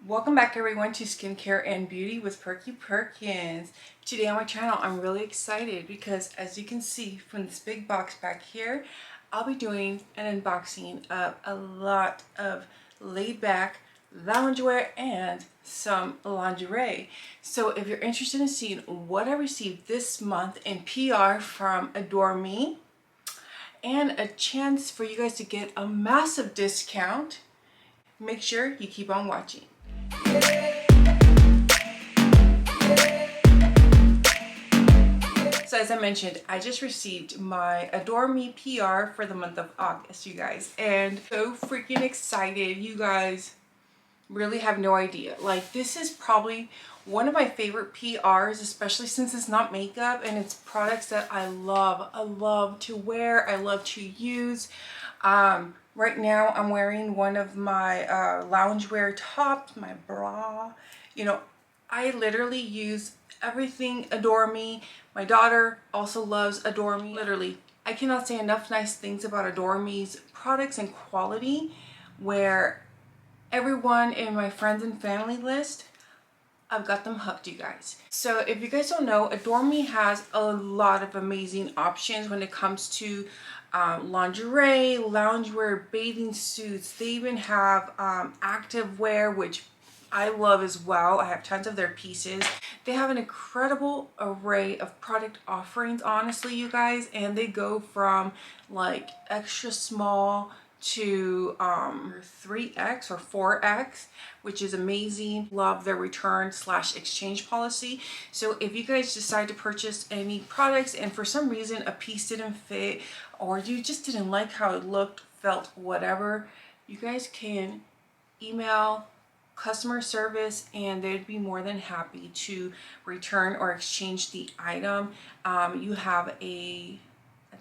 Welcome back everyone to Skincare and Beauty with PerkiPerkins. Today on my channel I'm really excited because as you can see from this big box back here, I'll be doing an unboxing of a lot of laid back loungewear and some lingerie. So if you're interested in seeing what I received this month in PR from AdoreMe and a chance for you guys to get a massive discount, make sure you keep on watching. So as I mentioned, I just received my AdoreMe PR for the month of August, you guys, and so freaking excited. You guys really have no idea. Like, this is probably one of my favorite PRs, especially since it's not makeup and it's products that I love to wear, I love to use. Right now I'm wearing one of my loungewear tops, my bra. You know, I literally use everything AdoreMe. My daughter also loves AdoreMe. Literally, I cannot say enough nice things about AdoreMe's products and quality, where everyone in my friends and family list, I've got them hooked, you guys. So if you guys don't know, AdoreMe has a lot of amazing options when it comes to lingerie, loungewear, bathing suits. They even have active wear, which I love as well. I have tons of their pieces. They have an incredible array of product offerings, honestly, you guys, and they go from like extra small to 3X or 4X, which is amazing. Love their return/exchange policy. So if you guys decide to purchase any products and for some reason a piece didn't fit, or you just didn't like how it looked, felt, whatever, you guys can email customer service and they'd be more than happy to return or exchange the item. You have I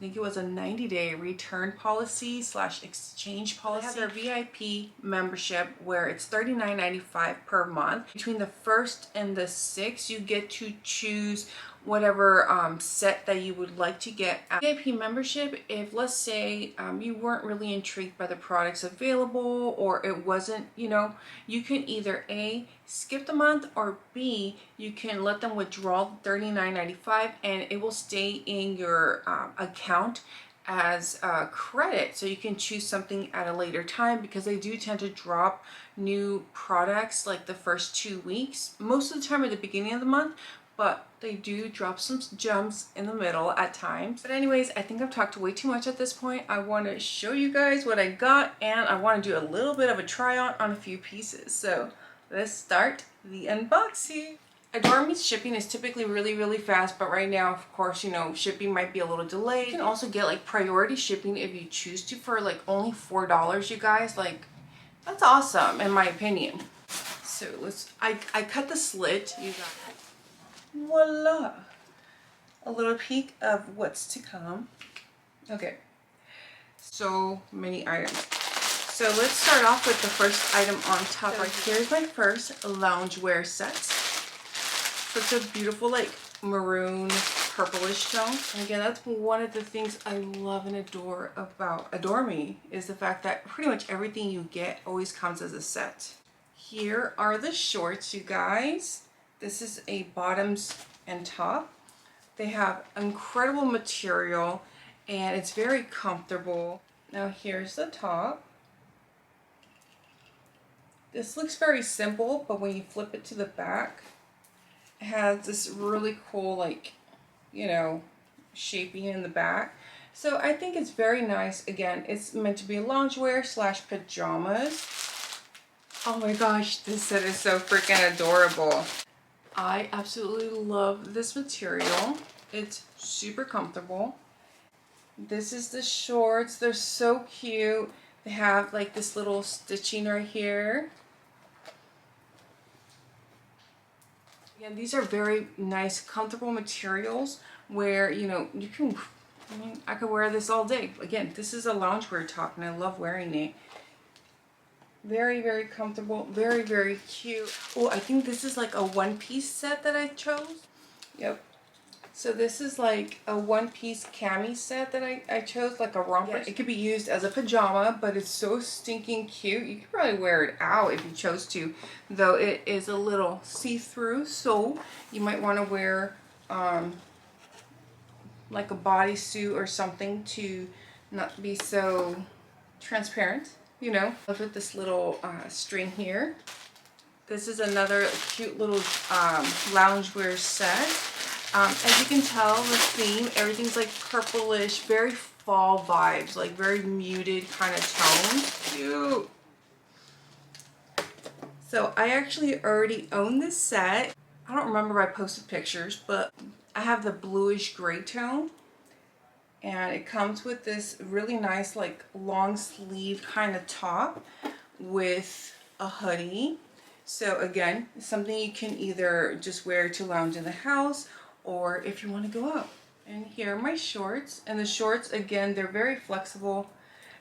think it was a 90-day return policy/exchange policy. They have their VIP membership where it's $39.95 per month. Between the 1st and the 6th, you get to choose whatever set that you would like to get. VIP membership, if let's say you weren't really intrigued by the products available, or it wasn't, you know, you can either A, skip the month, or B, you can let them withdraw $39.95 and it will stay in your account as credit, so you can choose something at a later time, because they do tend to drop new products like the first 2 weeks, most of the time at the beginning of the month, but they do drop some gems in the middle at times. But anyways, I think I've talked way too much at this point. I want to show you guys what I got, and I want to do a little bit of a try on a few pieces. So let's start the unboxing. AdoreMe's shipping is typically really fast, but right now, of course, you know, shipping might be a little delayed. You can also get like priority shipping if you choose to for like only $4, you guys. Like, that's awesome in my opinion. So I cut the slit, you guys. Voila! A little peek of what's to come. Okay, so many items. So let's start off with the first item on top. Right, here's my first loungewear set. Such a beautiful like maroon purplish tone. And again, that's one of the things I love and adore about AdoreMe, is the fact that pretty much everything you get always comes as a set. Here are the shorts, you guys. This is a bottoms and top. They have incredible material and it's very comfortable. Now here's the top. This looks very simple, but when you flip it to the back, it has this really cool, like, you know, shaping in the back. So I think it's very nice. Again, it's meant to be loungewear/pajamas. Oh my gosh, this set is so freaking adorable. I absolutely love this material. It's super comfortable. This is the shorts. They're so cute. They have like this little stitching right here. Again, these are very nice, comfortable materials where, you know, you can, I mean, I could wear this all day. Again, this is a loungewear top and I love wearing it. Very comfortable, very cute. Oh, I think this is like a one-piece set that I chose. Yep, So this is like a one-piece cami set that I chose, like a romper. Yeah, it could be used as a pajama, but it's so stinking cute. You could probably wear it out if you chose to, though it is a little see-through, so you might want to wear like a bodysuit or something to not be so transparent, you know. With this little string here. This is another cute little loungewear set. As you can tell, the theme, everything's like purplish, very fall vibes, like very muted kind of tones. Cute. So I actually already own this set. I don't remember if I posted pictures, but I have the bluish gray tone. And it comes with this really nice like long sleeve kind of top with a hoodie. So again, it's something you can either just wear to lounge in the house or if you want to go out. And here are my shorts. And the shorts, again, they're very flexible.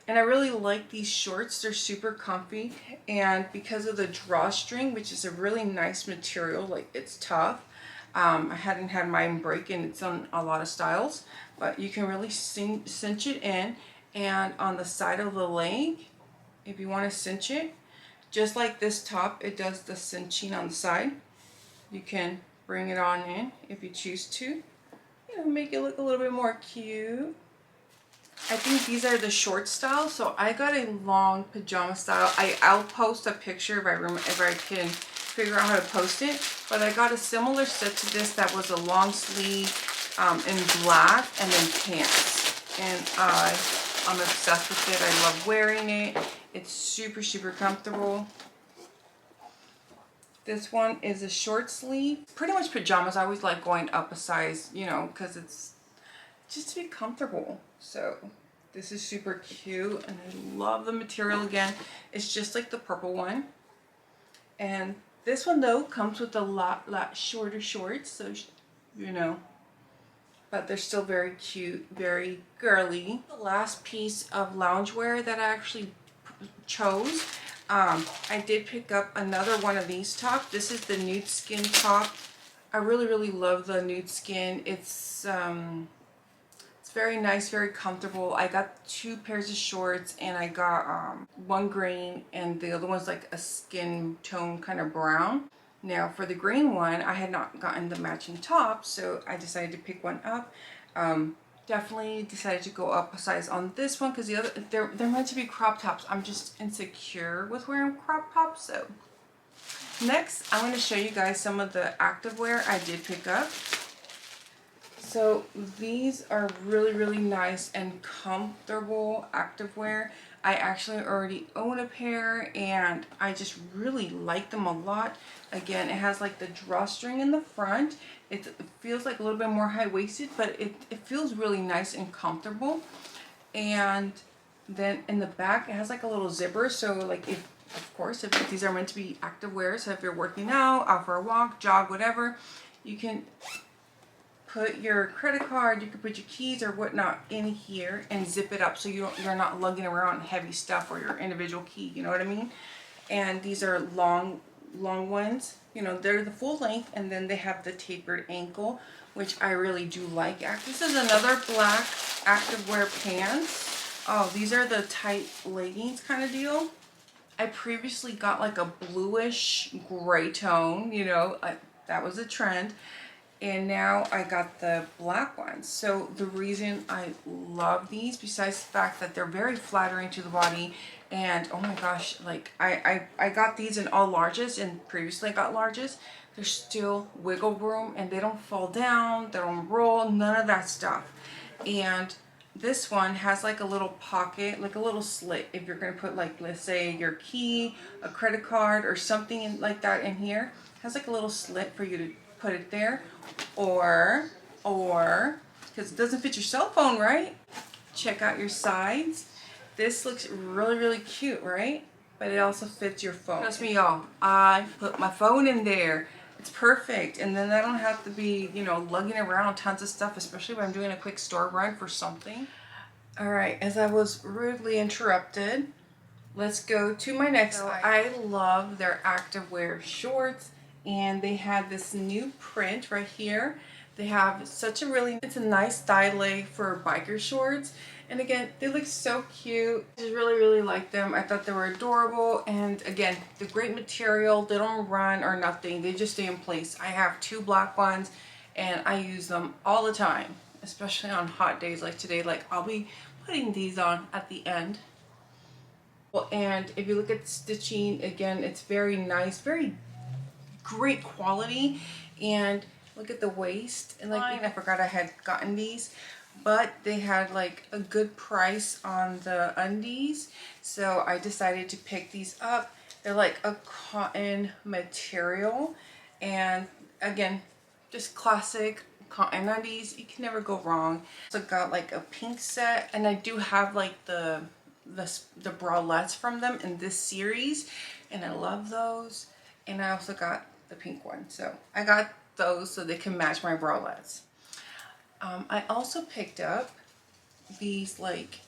And I really like these shorts. They're super comfy. And because of the drawstring, which is a really nice material, like it's tough. I hadn't had mine break, and it's on a lot of styles. But you can really cinch it in. And on the side of the leg, if you want to cinch it, just like this top, it does the cinching on the side. You can bring it on in if you choose to. You know, make it look a little bit more cute. I think these are the short style, so I got a long pajama style. I'll post a picture if I can figure out how to post it. But I got a similar set to this that was a long sleeve in black and then pants. And I'm obsessed with it. I love wearing it. It's super, super comfortable. This one is a short sleeve. Pretty much pajamas. I always like going up a size, you know, because it's just to be comfortable. So this is super cute, and I love the material. Again, it's just like the purple one. And this one though comes with a lot shorter shorts, so you know, but they're still very cute, very girly. The last piece of loungewear that I actually chose, I did pick up another one of these tops. This is the nude skin top. I really love the nude skin. It's very nice, very comfortable. I got 2 pairs of shorts, and I got one green and the other one's like a skin tone kind of brown. Now for the green one, I had not gotten the matching top, so I decided to pick one up. Definitely decided to go up a size on this one because the other, they're meant to be crop tops. I'm just insecure with wearing crop tops. So next, I'm going to show you guys some of the activewear I did pick up. So these are really nice and comfortable activewear. I actually already own a pair, and I just really like them a lot. Again, it has like the drawstring in the front. It feels like a little bit more high-waisted, but it feels really nice and comfortable. And then in the back, it has like a little zipper. So like of course, if these are meant to be activewear, so if you're working out for a walk, jog, whatever, you can put your credit card, you can put your keys or whatnot in here and zip it up so you're not lugging around heavy stuff or your individual key, you know what I mean? And these are long ones, you know, they're the full length, and then they have the tapered ankle, which I really do like. This is another black activewear pants. Oh, these are the tight leggings kind of deal. I previously got like a bluish gray tone, you know, that was a trend. And now I got the black ones. So the reason I love these, besides the fact that they're very flattering to the body, and oh my gosh, like I got these in all larges, and previously I got larges. There's still wiggle room, and they don't fall down, they don't roll, none of that stuff. And this one has like a little pocket, like a little slit. If you're gonna put, like, let's say your key, a credit card, or something like that in here, it has like a little slit for you to put it there, or because it doesn't fit your cell phone, right? Check out your sides. This looks really cute, right? But it also fits your phone. Trust me, y'all, I put my phone in there. It's perfect, and then I don't have to be, you know, lugging around tons of stuff, especially when I'm doing a quick store run for something. All right, as I was rudely interrupted, let's go to my next item. I love their activewear shorts. And they had this new print right here. They have such a really, it's a nice styling for biker shorts. And again, they look so cute. I just really like them. I thought they were adorable. And again, the great material. They don't run or nothing. They just stay in place. I have 2 black ones and I use them all the time, especially on hot days like today. Like I'll be putting these on at the end. And if you look at stitching, again, it's very nice, very great quality. And look at the waist. And like, I forgot I had gotten these, but they had like a good price on the undies, so I decided to pick these up. They're like a cotton material, and again, just classic cotton undies. You can never go wrong. So got like a pink set, and I do have like the bralettes from them in this series, and I love those. And I also got the pink one, so I got those so they can match my bralettes. I also picked up these, like,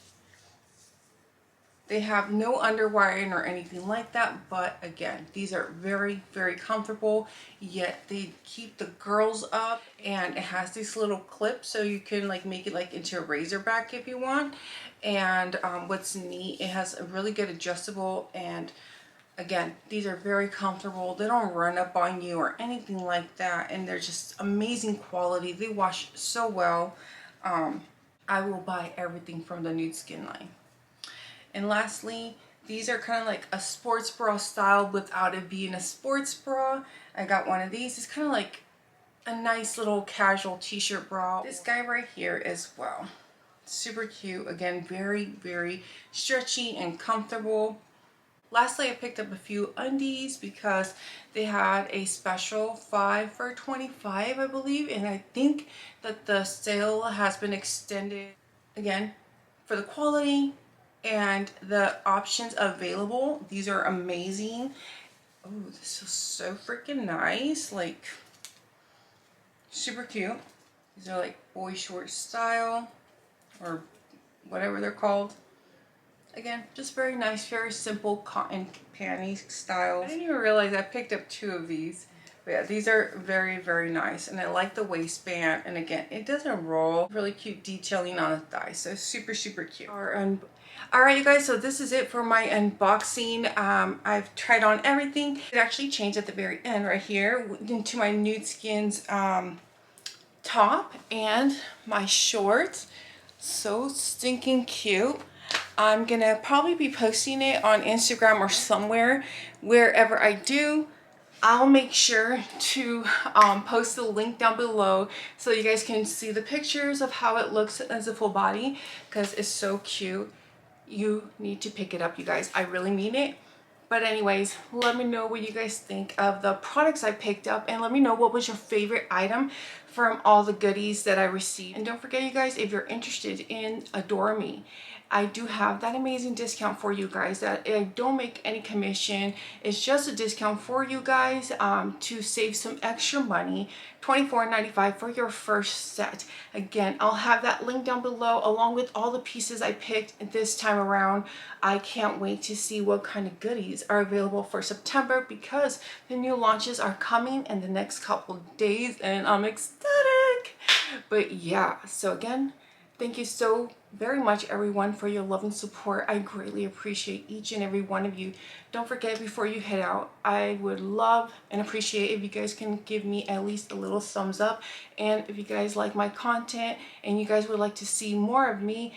they have no underwiring or anything like that, but again, these are very comfortable, yet they keep the girls up. And it has these little clips, so you can like make it like into a razor back if you want. And what's neat, it has a really good adjustable, and again, these are very comfortable. They don't run up on you or anything like that, and they're just amazing quality. They wash so well. I will buy everything from the Nude Skin line. And lastly, these are kind of like a sports bra style without it being a sports bra. I got one of these. It's kind of like a nice little casual t-shirt bra. This guy right here as well. Super cute. Again, very stretchy and comfortable. Lastly, I picked up a few undies because they had a special 5 for $25, I believe, and I think that the sale has been extended. Again, for the quality and the options available, these are amazing. Oh, this is so freaking nice. Like, super cute. These are like boy short style, or whatever they're called. Again, just very nice, very simple cotton panties style. I didn't even realize I picked up 2 of these. But yeah, these are very nice. And I like the waistband. And again, it doesn't roll. Really cute detailing on the thigh. So super cute. Alright, you guys, so this is it for my unboxing. I've tried on everything. It actually changed at the very end right here into my Nude Skins top and my shorts. So stinking cute. I'm gonna probably be posting it on Instagram or somewhere. Wherever I do, I'll make sure to post the link down below so you guys can see the pictures of how it looks as a full body, because it's so cute. You need to pick it up, you guys. I really mean it. But anyways, let me know what you guys think of the products I picked up, and let me know what was your favorite item from all the goodies that I received. And don't forget, you guys, if you're interested in AdoreMe, I do have that amazing discount for you guys that I don't make any commission. It's just a discount for you guys to save some extra money. $24.95 for your first set. Again, I'll have that link down below along with all the pieces I picked this time around. I can't wait to see what kind of goodies are available for September, because the new launches are coming in the next couple of days and I'm ecstatic. But yeah, so again, thank you so very much, everyone, for your love and support. I greatly appreciate each and every one of you. Don't forget, before you head out, I would love and appreciate if you guys can give me at least a little thumbs up. And if you guys like my content and you guys would like to see more of me,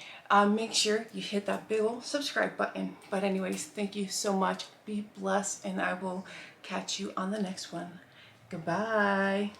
make sure you hit that big old subscribe button. But anyways, thank you so much. Be blessed, and I will catch you on the next one. Goodbye.